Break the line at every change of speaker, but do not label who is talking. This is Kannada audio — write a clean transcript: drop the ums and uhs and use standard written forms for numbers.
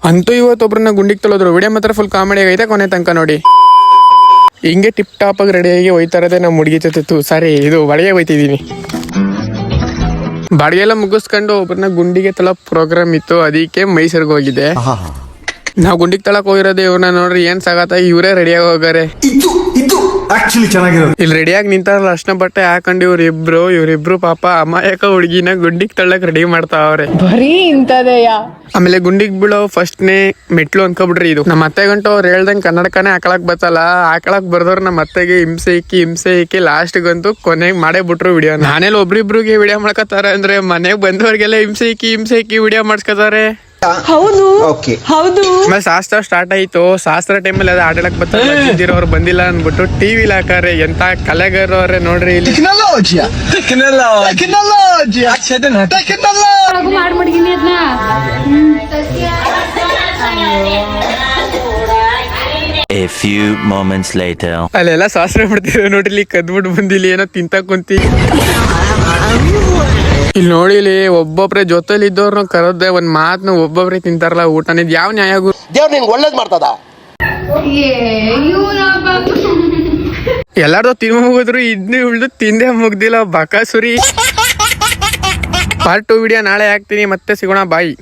ಅಂತೂ ಇವತ್ತೊಬ್ರನ್ನ ಗುಂಡಿಗೆ ತೊಳೋದ್ರು. ವಿಡಿಯೋ ಮಾತ್ರ ಫುಲ್ ಕಾಮಿಡಿ ಆಗೈತೆ, ಕೊನೆ ತನಕ ನೋಡಿ. ಹಿಂಗೆ ಟಿಪ್ ಟಾಪ್ ಆಗಿ ರೆಡಿಯಾಗಿ ಹೋಯ್ತಾ ಇರೋದೇ ನಮ್ಮ ಹುಡುಗಿ ಜೊತೆ. ಸಾರಿ, ಇದು ಒಳಗೆ ಹೋಯ್ತಿದ್ದೀನಿ. ಬಾಡಿಗೆ ಎಲ್ಲ ಮುಗಿಸ್ಕೊಂಡು ಒಬ್ರನ್ನ ಗುಂಡಿಗೆ ತಳ ಪ್ರೋಗ್ರಾಮ್ ಇತ್ತು, ಅದಕ್ಕೆ ಮೈಸೂರಿಗೆ ಹೋಗಿದೆ. ನಾವು ಗುಂಡಿಗೆ ತಳಕ್ ಹೋಗಿರೋದು ಇವ್ರನ್ನ ನೋಡ್ರಿ ಏನ್ ಸಾಗತ್ತ, ಇವರೇ ರೆಡಿಯಾಗಿ ಹೋಗಾರೆ. ಇಲ್ಲಿ ರೆಡಿಯಾಗಿ ನಿಂತಾರಲ್ಲ ಅರ್ಶನ ಬಟ್ಟೆ ಹಾಕೊಂಡು ಇವ್ರಿಬ್ರು ಪಾಪ ಅಮಾಯಕ ಹುಡುಗಿನ ಗುಂಡಿಗೆ ತಳ್ಳಕ್ ರೆಡಿ ಮಾಡ್ತಾವ್ರೆ.
ಬರೀ ಇಂತದೆಯಾ.
ಆಮೇಲೆ ಗುಂಡಿಗೆ ಬೀಳೋ ಫಸ್ಟ್ನೇ ಮೆಟ್ಲು ಅನ್ಕೊಬಿಡ್ರಿ. ಇದು ನಮ್ಮ ಅತ್ತೆ ಗಂಟು ಅವ್ರು ಹೇಳ್ದಂಗೆ ಕನ್ನಡಕನೇ ಹಾಕಳಕ್ ಬತ್ತಲ್ಲ, ಹಾಕಳಕ್ ಬರ್ದವ್ರು ನಮ್ಮ ಅತ್ತೆಗೆ ಹಿಂಸೆ ಇಕ್ಕಿ ಲಾಸ್ಟ್ಗಂತೂ ಕೊನೆಗೆ ಮಾಡೇ ಬಿಟ್ರು ವಿಡಿಯೋ. ನಾನೆಲ್ಲ ಒಬ್ರಿಬ್ರಿಗೆ ವಿಡಿಯೋ ಮಾಡ್ಕೊತಾರ ಅಂದ್ರೆ ಮನೆಗೆ ಬಂದವ್ರಿಗೆಲ್ಲ ಹಿಂಸೆ ಇಕ್ಕಿ ವಿಡಿಯೋ ಮಾಡ್ಸ್ಕೊತಾರೆ.
ಹೌದು ಹೌದು.
ಆಮೇಲೆ ಶಾಸ್ತ್ರ ಸ್ಟಾರ್ಟ್ ಆಯ್ತು. ಶಾಸ್ತ್ರ ಟೈಮಲ್ಲಿ ಅದು ಆಡಲಕ್ ಬರ್ತಾರೆ, ಬಂದಿಲ್ಲ ಅನ್ಬಿಟ್ಟು ಟಿವಿಲಿ ಹಾಕಾರೆ. ಎಂತ ಕಲೆಗಾರವ್ರೆ ನೋಡ್ರಿ ಇಲ್ಲಿ.
A few moments later.
ಅಲ್ಲೆಲ್ಲ ಶಾಸ್ತ್ರ ಮಾಡ್ತಿದ್ರು ನೋಡ್ರಿ, ಕದ್ಬಿಟ್ಟು ಬಂದಿಲ್ಲ ಏನೋ ತಿಂತ ಕುಂತಿ. ಇಲ್ಲಿ ನೋಡಿ, ಇಲ್ಲಿ ಒಬ್ಬೊಬ್ರೆ ಜೊತೆಲಿ ಇದ್ದವ್ರನ್ನ ಕರದ್ದೆ ಒಂದ್ ಮಾತ್ನ ಒಬ್ಬೊಬ್ರೆ ತಿಂತಾರಲ್ಲ ಊಟನ. ಇದು ಯಾವ ನ್ಯಾಯ?
ದೇವ್ರು ನಿಂಗೆ ಒಳ್ಳೇದ್ ಮಾಡ್ತದ.
ಎಲ್ಲಾರ್ದು ತಿನ್ನ ಮುಗಿದ್ರು ಇದ್ನು ಉಳ್ದು ತಿಂದೆ ಮುಗ್ದಿಲ್ಲ ಬಕಾಸುರಿ. ಪಾರ್ಟ್ 2 ವಿಡಿಯೋ ನಾಳೆ ಹಾಕ್ತೀನಿ, ಮತ್ತೆ ಸಿಗೋಣ, ಬಾಯ್.